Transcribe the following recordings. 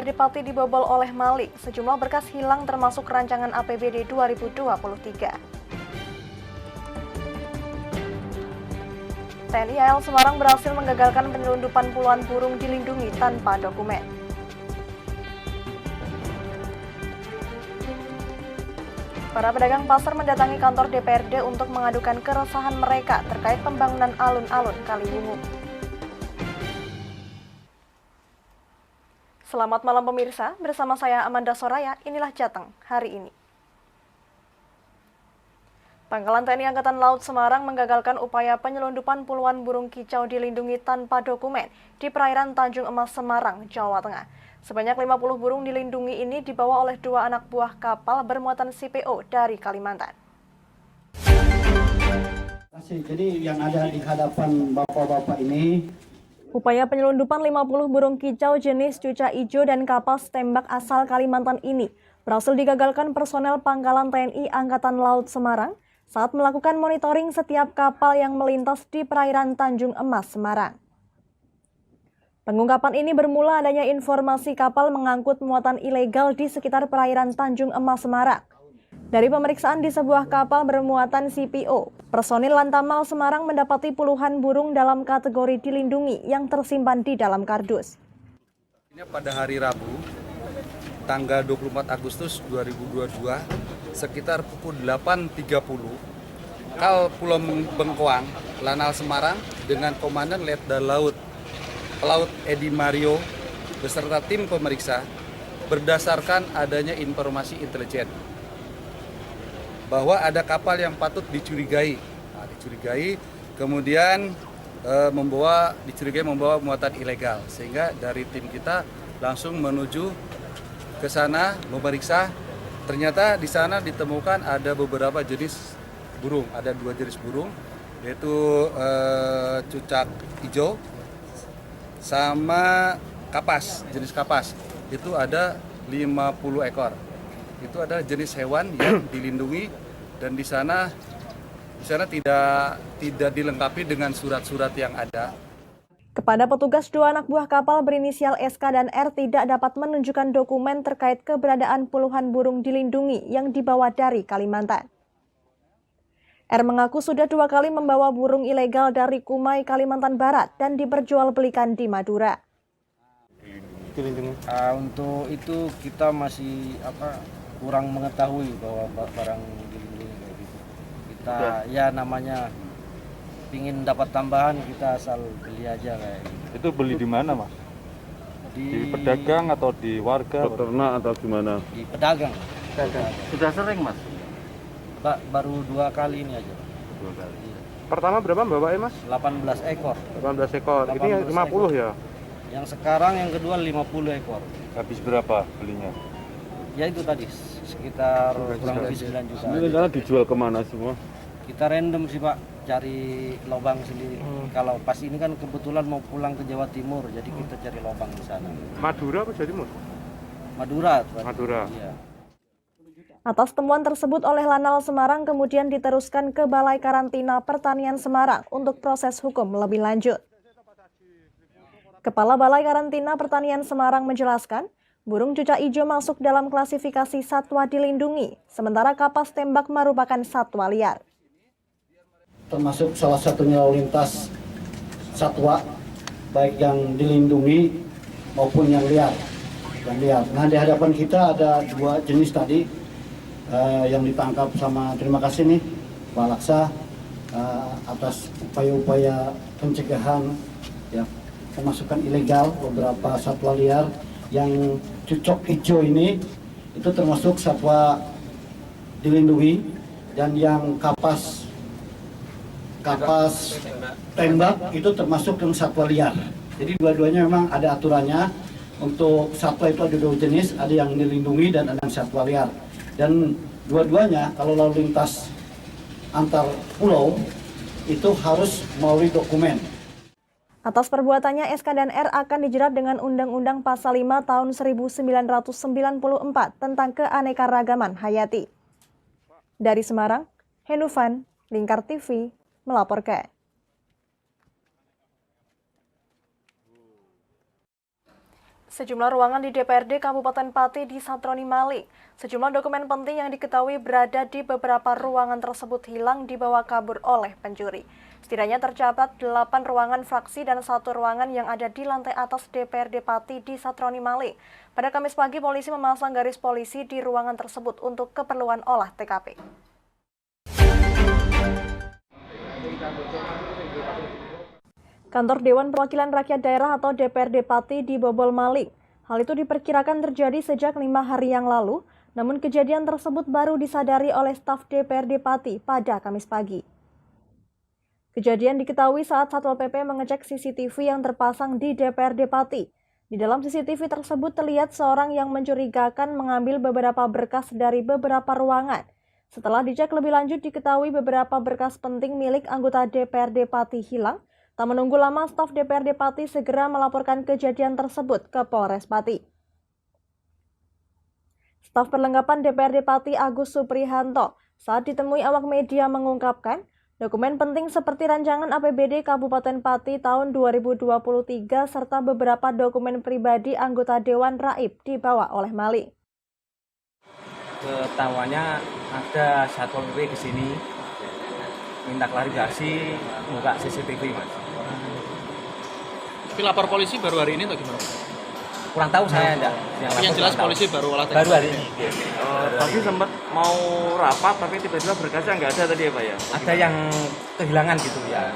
Banjar di Pati dibobol oleh maling. Sejumlah berkas hilang termasuk rancangan APBD 2023. TNI AL Semarang berhasil menggagalkan penyelundupan puluhan burung dilindungi tanpa dokumen. Para pedagang pasar mendatangi kantor DPRD untuk mengadukan keresahan mereka terkait pembangunan alun-alun Kaliwungu. Selamat malam pemirsa, bersama saya Amanda Soraya, inilah Jateng hari ini. Pangkalan TNI Angkatan Laut Semarang menggagalkan upaya penyelundupan puluhan burung kicau dilindungi tanpa dokumen di perairan Tanjung Emas, Semarang, Jawa Tengah. Sebanyak 50 burung dilindungi ini dibawa oleh 2 anak buah kapal bermuatan CPO dari Kalimantan. Jadi yang ada di hadapan bapak-bapak ini, upaya penyelundupan 50 burung kicau jenis cuca ijo dan kapas tembak asal Kalimantan ini berhasil digagalkan personel Pangkalan TNI Angkatan Laut Semarang saat melakukan monitoring setiap kapal yang melintas di perairan Tanjung Emas, Semarang. Pengungkapan ini bermula adanya informasi kapal mengangkut muatan ilegal di sekitar perairan Tanjung Emas, Semarang. Dari pemeriksaan di sebuah kapal bermuatan CPO, personil Lantamal Semarang mendapati puluhan burung dalam kategori dilindungi yang tersimpan di dalam kardus. Pada hari Rabu, tanggal 24 Agustus 2022, sekitar pukul 8.30, Kal Pulau Bengkoang, Lanal Semarang dengan Komandan Letda Laut Pelaut Edi Mario beserta tim pemeriksa berdasarkan adanya informasi intelijen bahwa ada kapal yang patut dicurigai, kemudian membawa muatan ilegal, sehingga dari tim kita langsung menuju ke sana memeriksa. Ternyata di sana ditemukan ada beberapa jenis burung, ada 2 jenis burung, yaitu cucak hijau sama kapas, jenis kapas. Itu ada 50 ekor. Itu adalah jenis hewan yang dilindungi dan di sana tidak dilengkapi dengan surat-surat yang ada. Kepada petugas, 2 anak buah kapal berinisial SK dan R tidak dapat menunjukkan dokumen terkait keberadaan puluhan burung dilindungi yang dibawa dari Kalimantan. R mengaku sudah 2 kali membawa burung ilegal dari Kumai, Kalimantan Barat dan diperjualbelikan di Madura. Untuk itu kita masih kurang mengetahui bahwa barang dilindungi kayak gitu. Kita ya namanya pingin dapat tambahan, kita asal beli aja kayak gitu. Itu beli di mana, Mas? Di pedagang atau di warga? Peternak atau gimana? Di pedagang. Sudah sering, Mas? Pak, baru 2 kali ini aja. 2 kali. Pertama berapa bawanya, Mas? 18 ekor. 18 ekor. 18 ini 50 ekor. Ya? Yang sekarang yang kedua 50 ekor. Habis berapa belinya? Ya itu tadi sekitar kurang lebih 9 juta. Ini dijual kemana semua? Kita random sih Pak, cari lubang sendiri. Kalau pas ini kan kebetulan mau pulang ke Jawa Timur, jadi kita cari lubang di sana. Madura apa Jawa Timur? Madura. Pak. Madura. Iya. Atas temuan tersebut oleh Lanal Semarang kemudian diteruskan ke Balai Karantina Pertanian Semarang untuk proses hukum lebih lanjut. Kepala Balai Karantina Pertanian Semarang menjelaskan, burung cuca ijo masuk dalam klasifikasi satwa dilindungi, sementara kapas tembak merupakan satwa liar. termasuk salah satunya lalu lintas satwa, baik yang dilindungi maupun yang liar. Nah, di hadapan kita ada 2 jenis tadi yang ditangkap sama, terima kasih nih Pak Laksa atas upaya-upaya pencegahan ya, pemasukan ilegal beberapa satwa liar. Yang cucok hijau ini itu termasuk satwa dilindungi, dan yang kapas tembak itu termasuk yang satwa liar. Jadi dua-duanya memang ada aturannya. Untuk satwa itu ada 2 jenis, ada yang dilindungi dan ada yang satwa liar. Dan dua-duanya kalau lalu lintas antar pulau itu harus melalui dokumen. Atas perbuatannya, SK dan R akan dijerat dengan Undang-Undang Pasal 5 tahun 1994 tentang keanekaragaman hayati. Dari Semarang, Henufan, Lingkar TV, melaporkan. Sejumlah ruangan di DPRD Kabupaten Pati disatroni maling. Sejumlah dokumen penting yang diketahui berada di beberapa ruangan tersebut hilang dibawa kabur oleh pencuri. Setidaknya tercatat 8 ruangan fraksi dan 1 ruangan yang ada di lantai atas DPRD Pati disatroni maling. Pada Kamis pagi, polisi memasang garis polisi di ruangan tersebut untuk keperluan olah TKP. Kantor Dewan Perwakilan Rakyat Daerah atau DPRD Pati dibobol maling. Hal itu diperkirakan terjadi sejak 5 hari yang lalu, namun kejadian tersebut baru disadari oleh staf DPRD Pati pada Kamis pagi. Kejadian diketahui saat Satpol PP mengecek CCTV yang terpasang di DPRD Pati. Di dalam CCTV tersebut terlihat seorang yang mencurigakan mengambil beberapa berkas dari beberapa ruangan. Setelah dicek lebih lanjut diketahui beberapa berkas penting milik anggota DPRD Pati hilang. Tak menunggu lama, staf DPRD Pati segera melaporkan kejadian tersebut ke Polres Pati. Staf perlengkapan DPRD Pati Agus Suprihanto saat ditemui awak media mengungkapkan, dokumen penting seperti rancangan APBD Kabupaten Pati tahun 2023 serta beberapa dokumen pribadi anggota Dewan Raib dibawa oleh maling. Ketahuannya ada Satpol PP ke sini minta klarifikasi buka CCTV, Mas. Tapi lapor polisi baru hari ini atau gimana? Kurang tahu saya enggak. Yang jelas polisi baru olah TKP. Baru hari ini. Tadi sempat mau rapat tapi tiba-tiba berkasnya nggak ada tadi ya Pak ya? Ada yang kehilangan gitu ya.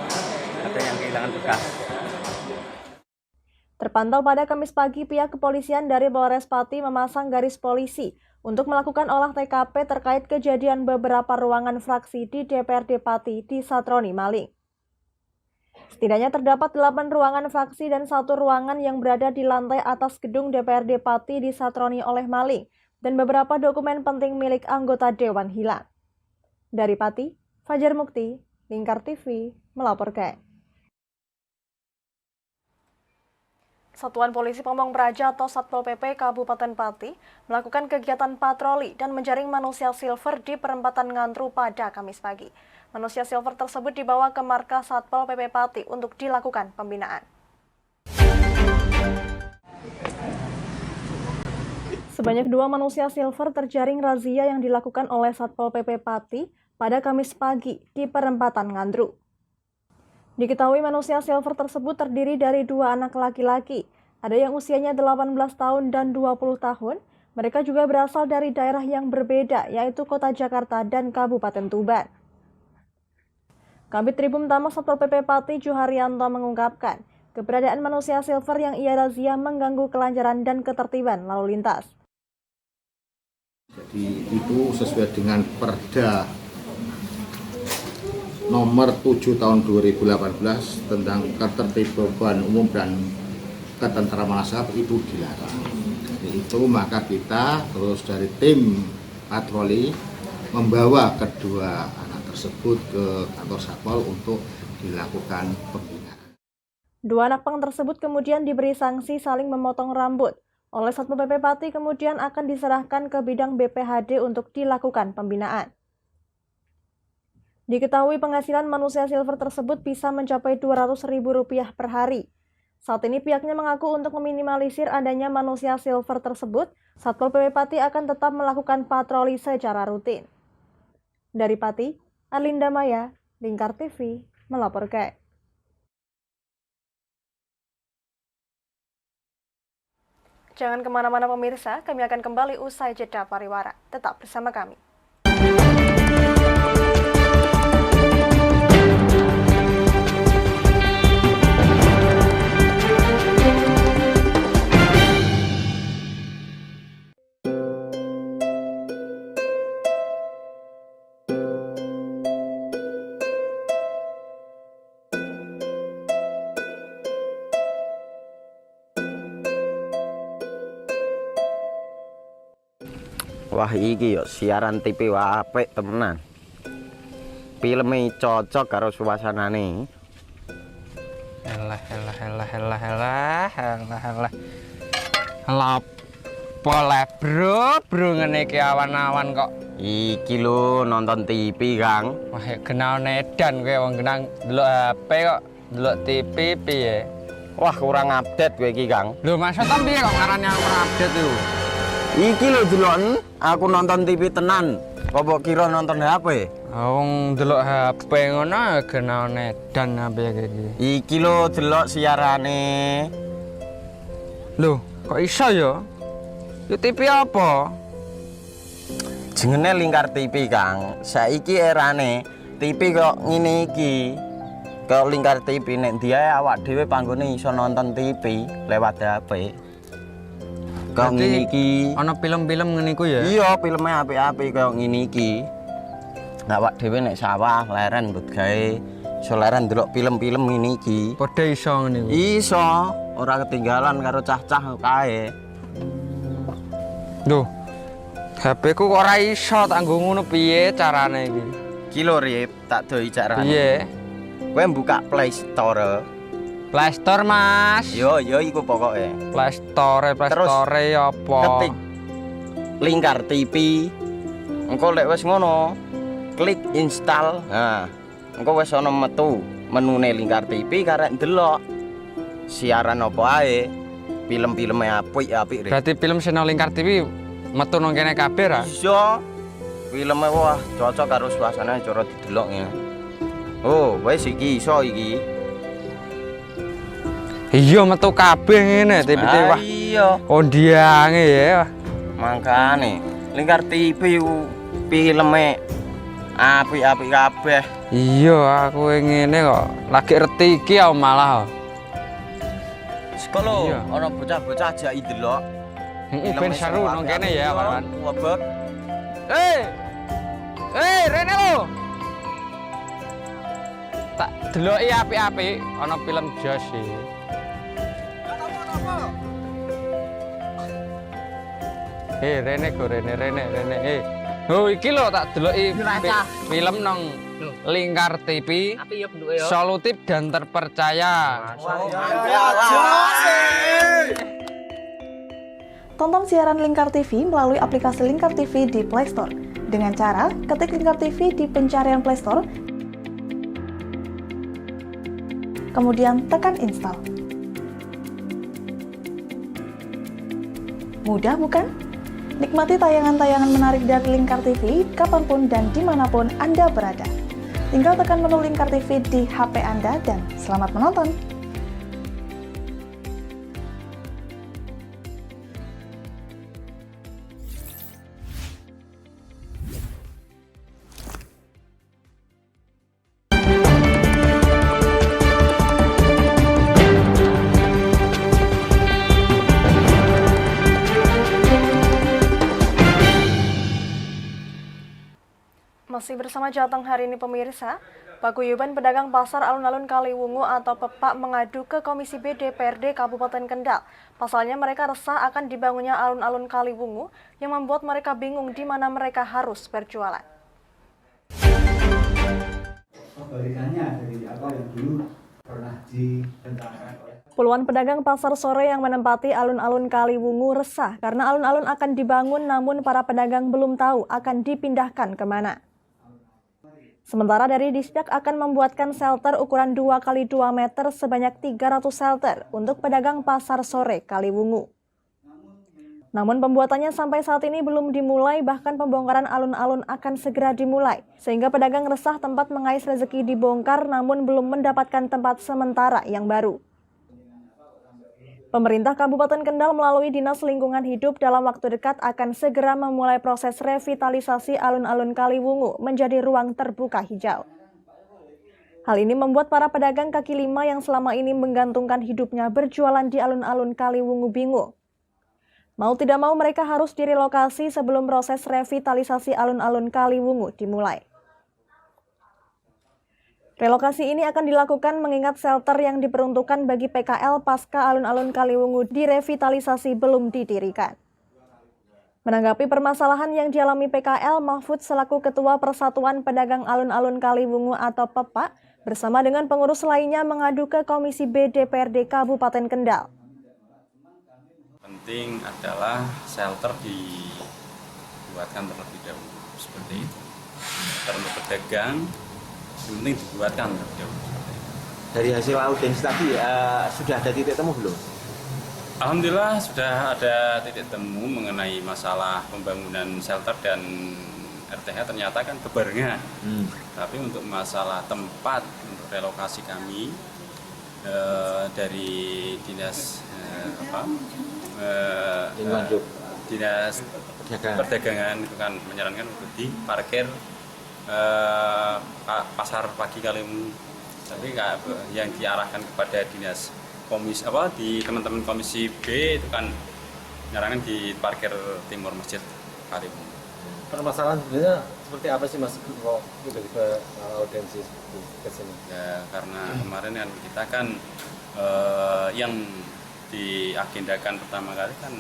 Ada yang kehilangan berkas. Terpantau pada Kamis pagi, pihak kepolisian dari Polres Pati memasang garis polisi untuk melakukan olah TKP terkait kejadian beberapa ruangan fraksi di DPRD Pati disatroni maling. Setidaknya terdapat 8 ruangan fraksi dan 1 ruangan yang berada di lantai atas gedung DPRD Pati disatroni oleh maling dan beberapa dokumen penting milik anggota Dewan hilang. Dari Pati, Fajar Mukti, Lingkar TV, melaporkan. Satuan Polisi Pamong Praja atau Satpol PP Kabupaten Pati melakukan kegiatan patroli dan menjaring manusia silver di perempatan Ngantru pada Kamis pagi. Manusia silver tersebut dibawa ke markas Satpol PP Pati untuk dilakukan pembinaan. Sebanyak 2 manusia silver terjaring razia yang dilakukan oleh Satpol PP Pati pada Kamis pagi di perempatan Ngantru. Diketahui manusia silver tersebut terdiri dari 2 anak laki-laki. Ada yang usianya 18 tahun dan 20 tahun. Mereka juga berasal dari daerah yang berbeda, yaitu Kota Jakarta dan Kabupaten Tuban. Kabid Tribun Utama Satpol PP Pati Juharyanto mengungkapkan, keberadaan manusia silver yang ia razia mengganggu kelancaran dan ketertiban lalu lintas. Jadi itu sesuai dengan Perda nomor 7 tahun 2018 tentang ketertiban umum dan ketentraman masyarakat itu dilarang. Jadi itu maka kita terus dari tim patroli membawa kedua anak tersebut ke kantor Satpol untuk dilakukan pembinaan. 2 anak pang tersebut kemudian diberi sanksi saling memotong rambut. Oleh Satpol PP Pati kemudian akan diserahkan ke bidang BPHD untuk dilakukan pembinaan. Diketahui penghasilan manusia silver tersebut bisa mencapai Rp200.000 per hari. Saat ini pihaknya mengaku untuk meminimalisir adanya manusia silver tersebut, Satpol PP Pati akan tetap melakukan patroli secara rutin. Dari Pati, Arlinda Maya, Lingkar TV, melaporkan. Jangan kemana-mana pemirsa, kami akan kembali usai jeda pariwara. Tetap bersama kami. Wah iki yo siaran TV wah apik temenan. Filme cocok karo suasanane. Elah. Lapo le bro ngene iki awan-awan kok. Iki lho nonton TV, Kang. Wah kenal nedan kowe wong genang delok HP kok delok TV piye. Wah, kurang update gue iki, Kang. Lho, maksud piye kok ngarane aku ora update itu? Iki lho delok, aku nonton TV tenan. Apa kira nonton HP? Wong delok HP ngono kena edan apa ya iki. Iki lho delok siarane. Lho, kok iso ya? Yo TV apa? Jenenge Lingkar TV, Kang. Saiki erane TV kok ngene iki. Kok Lingkar TV nek dia awak dhewe panggone iso nonton TV lewat HP. Kok ngene iki. Ana film-film ngene iku ya? Iya, filme apik-apik kaya ngene iki. Awak dhewe nek sawah leren mbut gawe iso leren ndelok film-film ngene iki. Padha iso ngene iku. Iso, ora ketinggalan karo cah-cah kae. Lho. HP ku kok ora iso tak nggo ngono piye carane iki? Iki lho Rip, tak doi carane. Piye? Kowe buka Play Store. Play Store, Mas. Yo iku pokoke. Play Store apa? Ketik Lingkar TV. Engko lek wis ngono, klik install. Nah, engko wis ana metu menune Lingkar TV karek ndelok siaran apa ae. Film-filme apik-apik. Berarti film channel Lingkar TV metu nang kene kabeh ra? Iso. Filme wah cocok karo suasana cara didelok ya. Oh, wis iki iso iki. Iya metu kabeh ngene TV wah. Iya. Ondiange ya. Mangkane Lingkar TV ku filme apik-apik kabeh. Iya, aku ngene kok. Lagi reti iki aku malah. Sekolo ana bocah-bocah ajak ndelok. Heeh, ben seru nang kene ya, Wan. Wabek. Rene lo. Tak deloki apik-apik ana film Jos iki. Rene go Rene. Oh iki lho tak deloki film nang Lingkar TV. Solutif dan terpercaya. Tonton siaran Lingkar TV melalui aplikasi Lingkar TV di Play Store. Dengan cara ketik Lingkar TV di pencarian Play Store, kemudian tekan install. Mudah bukan? Nikmati tayangan-tayangan menarik dari Lingkar TV kapanpun dan dimanapun Anda berada. Tinggal tekan menu Lingkar TV di HP Anda dan selamat menonton! Masih bersama Jateng hari ini pemirsa, paguyuban pedagang pasar alun-alun Kaliwungu atau Pepak mengadu ke Komisi B DPRD Kabupaten Kendal. Pasalnya mereka resah akan dibangunnya alun-alun Kaliwungu yang membuat mereka bingung di mana mereka harus berjualan. Kebalikannya dari apa yang dulu pernah ditentangkan oleh Puluhan pedagang pasar sore yang menempati alun-alun Kaliwungu resah karena alun-alun akan dibangun namun para pedagang belum tahu akan dipindahkan kemana. Sementara dari Disdak akan membuatkan shelter ukuran 2x2 meter sebanyak 300 shelter untuk pedagang pasar sore Kaliwungu. Namun pembuatannya sampai saat ini belum dimulai, bahkan pembongkaran alun-alun akan segera dimulai. Sehingga pedagang resah tempat mengais rezeki dibongkar namun belum mendapatkan tempat sementara yang baru. Pemerintah Kabupaten Kendal melalui Dinas Lingkungan Hidup dalam waktu dekat akan segera memulai proses revitalisasi alun-alun Kaliwungu menjadi ruang terbuka hijau. Hal ini membuat para pedagang kaki lima yang selama ini menggantungkan hidupnya berjualan di alun-alun Kaliwungu bingung. Mau tidak mau mereka harus direlokasi sebelum proses revitalisasi alun-alun Kaliwungu dimulai. Relokasi ini akan dilakukan mengingat shelter yang diperuntukkan bagi PKL pasca alun-alun Kaliwungu direvitalisasi belum didirikan. Menanggapi permasalahan yang dialami PKL, Mahfud selaku Ketua Persatuan Pedagang Alun-alun Kaliwungu atau Pepak bersama dengan pengurus lainnya mengadu ke Komisi B DPRD Kabupaten Kendal. Penting adalah shelter dibuatkan terlebih dahulu seperti itu. Untuk pedagang penting dibuatkan terlebih dahulu. dari hasil audiensi tadi sudah ada titik temu belum? Alhamdulillah sudah ada titik temu mengenai masalah pembangunan shelter dan RTH ternyata kan kebarengan. Tapi untuk masalah tempat untuk relokasi kami dari dinas dinas perdagangan itu kan menyarankan untuk diparkir pasar pagi Kaliwungu. Tapi yang diarahkan kepada dinas di teman-teman komisi B itu kan menyarankan di parkir timur masjid Kaliwungu. Permasalahan sebenarnya seperti apa sih Mas kok tiba-tiba audiensi ke sini? Ya karena kemarin kan kita kan yang diagendakan pertama kali kan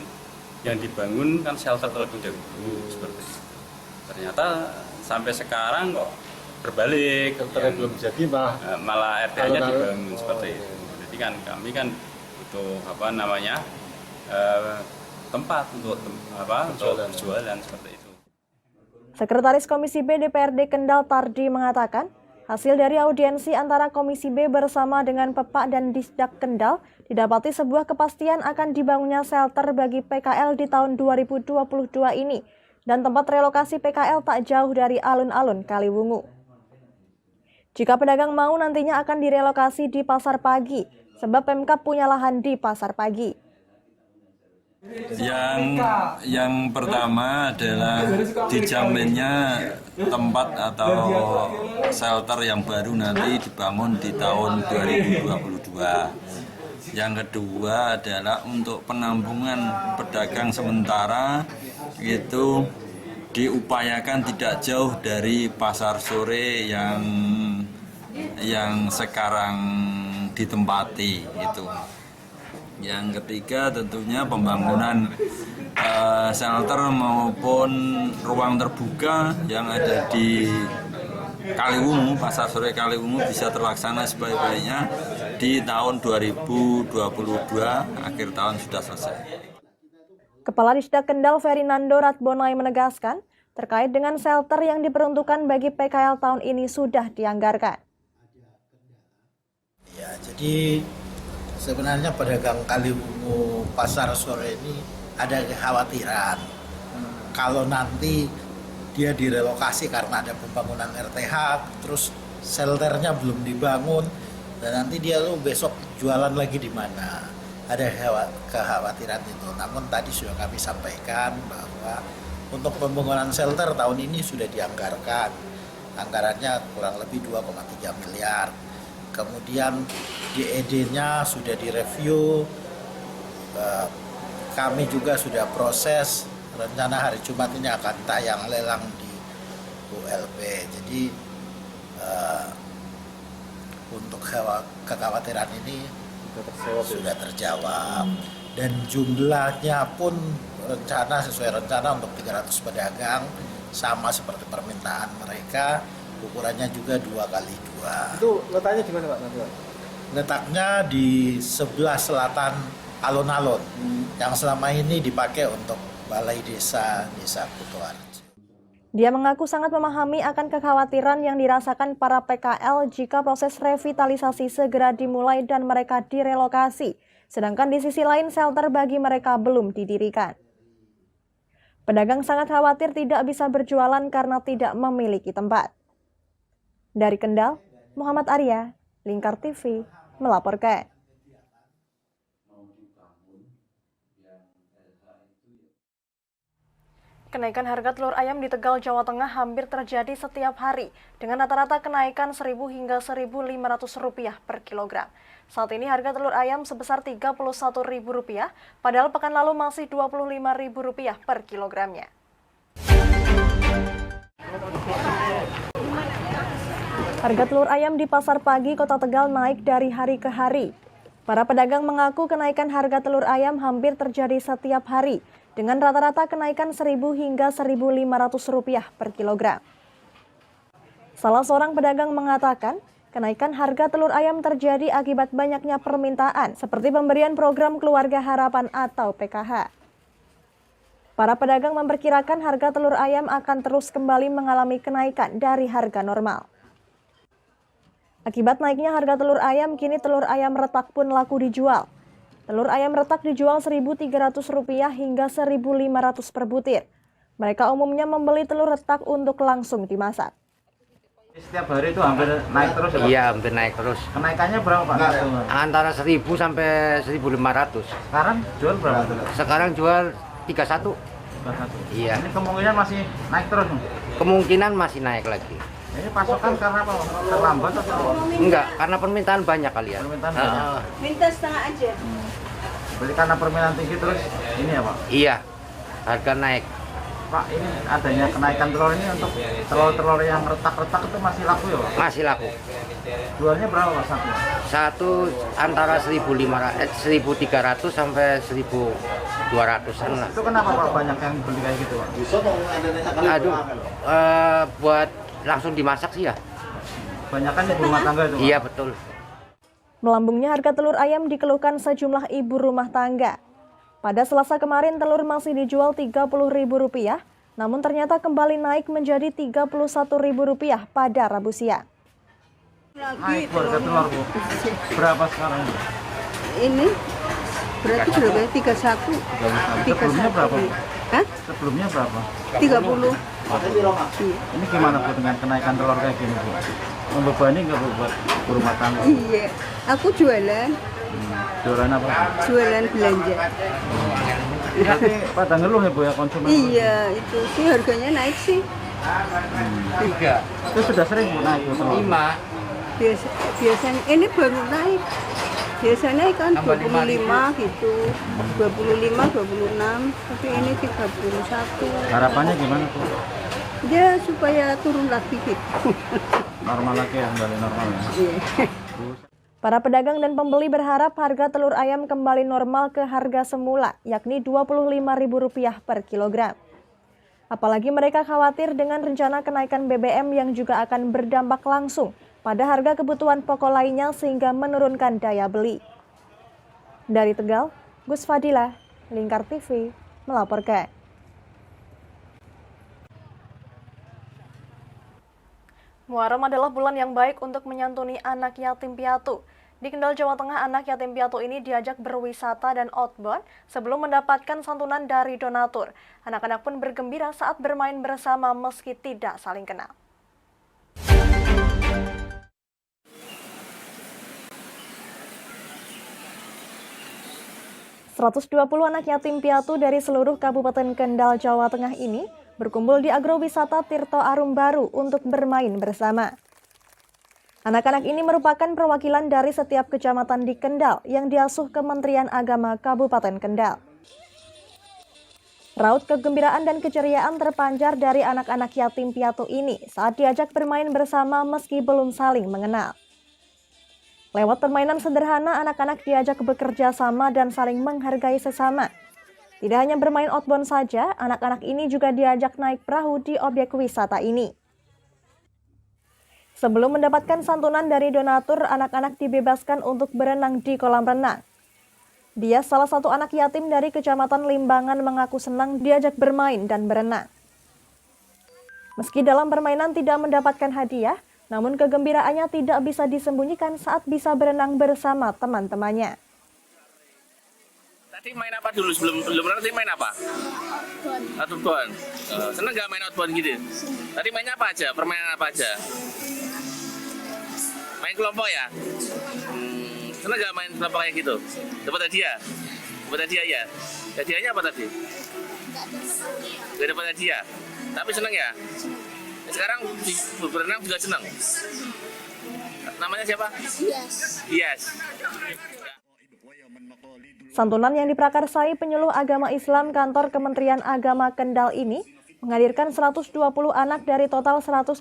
yang dibangun kan shelter terlebih dahulu seperti itu. Ternyata sampai sekarang kok berbalik, shelternya belum jadi malah RT-nya dibangun seperti itu. Jadi kan kami kan butuh tempat untuk berjualan seperti itu. Sekretaris Komisi B DPRD Kendal Tardi mengatakan, hasil dari audiensi antara Komisi B bersama dengan Pepak dan Disdak Kendal didapati sebuah kepastian akan dibangunnya shelter bagi PKL di tahun 2022 ini dan tempat relokasi PKL tak jauh dari alun-alun Kaliwungu. Jika pedagang mau nantinya akan direlokasi di Pasar Pagi, sebab Pemkab punya lahan di Pasar Pagi. Yang pertama adalah dijaminnya tempat atau shelter yang baru nanti dibangun di tahun 2022. Yang kedua adalah untuk penampungan pedagang sementara itu diupayakan tidak jauh dari pasar sore yang sekarang ditempati itu. Yang ketiga tentunya pembangunan shelter maupun ruang terbuka yang ada di Kaliwungu, Pasar Sore Kaliwungu bisa terlaksana sebaik-baiknya di tahun 2022, akhir tahun sudah selesai. Kepala Disdak Kendal Ferinando Ratbonai menegaskan, terkait dengan shelter yang diperuntukkan bagi PKL tahun ini sudah dianggarkan. Ya, jadi sebenarnya pedagang Kaliwungu Pasar Sore ini ada kekhawatiran kalau nanti dia direlokasi karena ada pembangunan RTH, terus shelternya belum dibangun, dan nanti dia besok jualan lagi di mana. Ada kekhawatiran itu. Namun tadi sudah kami sampaikan bahwa untuk pembangunan shelter tahun ini sudah dianggarkan. Anggarannya kurang lebih 2,3 miliar. Kemudian DED-nya sudah direview, kami juga sudah proses, rencana hari Jumat ini akan tayang lelang di ULP. Jadi untuk kekhawatiran ini sudah terjawab. Dan jumlahnya pun sesuai rencana untuk 300 pedagang, sama seperti permintaan mereka, ukurannya juga 2x2. Itu letaknya di mana Pak? Letaknya di sebelah selatan alun-alun, yang selama ini dipakai untuk Balai Desa Kutoarjo. Dia mengaku sangat memahami akan kekhawatiran yang dirasakan para PKL jika proses revitalisasi segera dimulai dan mereka direlokasi, sedangkan di sisi lain shelter bagi mereka belum didirikan. Pedagang sangat khawatir tidak bisa berjualan karena tidak memiliki tempat. Dari Kendal, Muhammad Arya, Lingkar TV, melaporkan. Kenaikan harga telur ayam di Tegal, Jawa Tengah hampir terjadi setiap hari dengan rata-rata kenaikan Rp1.000 hingga Rp1.500 per kilogram. Saat ini harga telur ayam sebesar Rp31.000, padahal pekan lalu masih Rp25.000 per kilogramnya. Harga telur ayam di Pasar Pagi Kota Tegal naik dari hari ke hari. Para pedagang mengaku kenaikan harga telur ayam hampir terjadi setiap hari, dengan rata-rata kenaikan Rp1.000 hingga Rp1.500 per kilogram. Salah seorang pedagang mengatakan, kenaikan harga telur ayam terjadi akibat banyaknya permintaan, seperti pemberian program Keluarga Harapan atau PKH. Para pedagang memperkirakan harga telur ayam akan terus kembali mengalami kenaikan dari harga normal. Akibat naiknya harga telur ayam, kini telur ayam retak pun laku dijual. Telur ayam retak dijual Rp1.300 hingga Rp1.500 per butir. Mereka umumnya membeli telur retak untuk langsung dimasak. Setiap hari itu hampir naik terus ya Pak? Iya, hampir naik terus. Kenaikannya berapa Pak? Antara 1.000 sampai 1.500. Sekarang jual berapa? Sekarang jual 31. Iya. Ini kemungkinan masih naik terus? Kemungkinan masih naik lagi. Ini pasokan karena apa? Terlambat atau? Enggak, karena permintaan banyak kali ya. Permintaan banyak? Minta setengah aja. Berarti karena permintaan tinggi terus ini ya Pak? Iya, harga naik. Pak, ini adanya kenaikan telur ini untuk telur-telur yang retak-retak itu masih laku ya Pak? Masih laku. Jualnya berapa Pak satu? Satu antara 1.300 sampai 1.200-an lah. Itu kenapa Pak banyak yang beli kayak gitu Pak? Aduh, buat langsung dimasak sih ya. Banyakan ibu rumah tangga itu Pak? Iya betul. Melambungnya harga telur ayam dikeluhkan sejumlah ibu rumah tangga. Pada Selasa kemarin telur masih dijual Rp30.000, namun ternyata kembali naik menjadi Rp31.000 pada Rabu siang. Naik harga telur Bu. Berapa sekarang? Ini berarti berapa? 31. Sebelumnya berapa Bu? Hah? Sebelumnya berapa? 30. Ini gimana Bu dengan kenaikan telur kayak gini Bu? Membebani nggak Bu buat rumah tangga? Iya, aku jualan. Jualan apa? Jualan belanja. Berarti pada ngeluh ya Bu ya konsumen? Iya, itu sih harganya naik sih. 3. Itu sudah sering Bu naik Bu telur? 5. Biasanya ini baru naik. Biasanya kan 25 gitu. 25, 26, tapi ini 31. Harapannya gimana Bu? Ya supaya turun lagi gitu. Normal lagi ya, kembali normal ya? Iya. Para pedagang dan pembeli berharap harga telur ayam kembali normal ke harga semula, yakni Rp25.000 per kilogram. Apalagi mereka khawatir dengan rencana kenaikan BBM yang juga akan berdampak langsung pada harga kebutuhan pokok lainnya sehingga menurunkan daya beli. Dari Tegal, Gus Fadilah, Lingkar TV, melaporkan. Muharram adalah bulan yang baik untuk menyantuni anak yatim piatu. Di Kendal, Jawa Tengah, anak yatim piatu ini diajak berwisata dan outbound sebelum mendapatkan santunan dari donatur. Anak-anak pun bergembira saat bermain bersama meski tidak saling kenal. ...120 anak yatim piatu dari seluruh Kabupaten Kendal, Jawa Tengah ini berkumpul di agrowisata Tirto Arum Baru untuk bermain bersama. Anak-anak ini merupakan perwakilan dari setiap kecamatan di Kendal yang diasuh Kementerian Agama Kabupaten Kendal. Raut kegembiraan dan keceriaan terpancar dari anak-anak yatim piatu ini saat diajak bermain bersama meski belum saling mengenal. Lewat permainan sederhana, anak-anak diajak bekerja sama dan saling menghargai sesama. Tidak hanya bermain outbound saja, anak-anak ini juga diajak naik perahu di objek wisata ini. Sebelum mendapatkan santunan dari donatur, anak-anak dibebaskan untuk berenang di kolam renang. Dia, salah satu anak yatim dari Kecamatan Limbangan, mengaku senang diajak bermain dan berenang. Meski dalam permainan tidak mendapatkan hadiah, namun kegembiraannya tidak bisa disembunyikan saat bisa berenang bersama teman-temannya. Tadi main apa dulu sebelum nanti main apa? Outbound. Seneng nggak main outbound gitu? Tadi mainnya apa aja? Permainan apa aja? Main kelompok ya? Seneng nggak main kelompok kayak gitu? Dapat hadiah? Dapat hadiah ya? Hadiahnya apa tadi? Gak dapat hadiah. Tapi seneng ya? Sekarang berenang juga seneng. Namanya siapa? Yes. Santunan yang diprakarsai penyuluh agama Islam kantor Kementerian Agama Kendal ini menghadirkan 120 anak dari total 180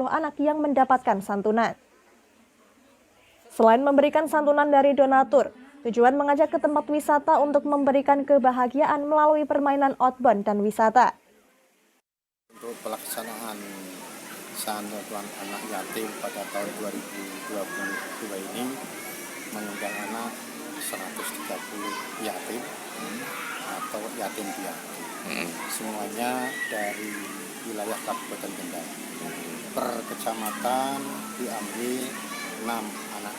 anak yang mendapatkan santunan. Selain memberikan santunan dari donatur, tujuan mengajak ke tempat wisata untuk memberikan kebahagiaan melalui permainan outbound dan wisata. Untuk pelaksanaan santunan anak yatim pada tahun 2022 ini mengundang anak 130 yatim atau yatim piatu. Semuanya dari wilayah Kabupaten Kendal. Per kecamatan diambil anak.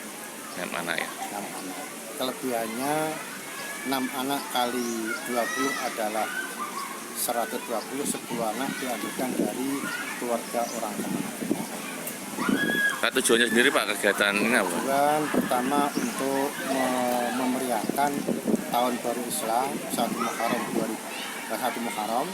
6 anak ya. 6 anak. Kelebihannya 6 anak kali 20 adalah 120, 10 anak diambilkan dari keluarga orang kemenangan. Nah, tujuannya sendiri Pak kegiatan ini apa? Tujuan pertama untuk memeriahkan tahun baru Islam 1 Muharram.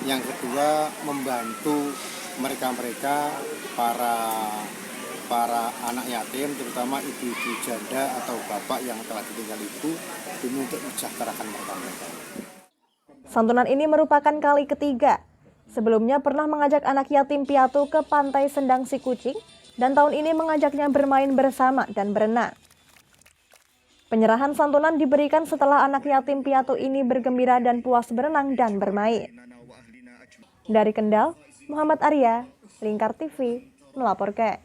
Yang kedua membantu mereka-mereka para anak yatim, terutama ibu-ibu janda atau bapak yang telah ditinggal ibu, demi untuk mensejahterakan mereka. Santunan ini merupakan kali ketiga. Sebelumnya pernah mengajak anak yatim piatu ke Pantai Sendang Sikucing, dan tahun ini mengajaknya bermain bersama dan berenang. Penyerahan santunan diberikan setelah anak yatim piatu ini bergembira dan puas berenang dan bermain. Dari Kendal, Muhammad Arya, Lingkar TV, melaporkan.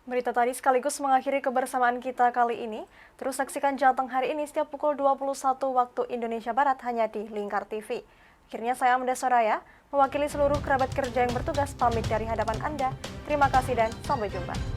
Berita tadi sekaligus mengakhiri kebersamaan kita kali ini. Terus saksikan Jateng hari ini setiap pukul 21 waktu Indonesia Barat hanya di Lingkar TV. Akhirnya saya Amanda Soraya, mewakili seluruh kerabat kerja yang bertugas pamit dari hadapan Anda. Terima kasih dan sampai jumpa.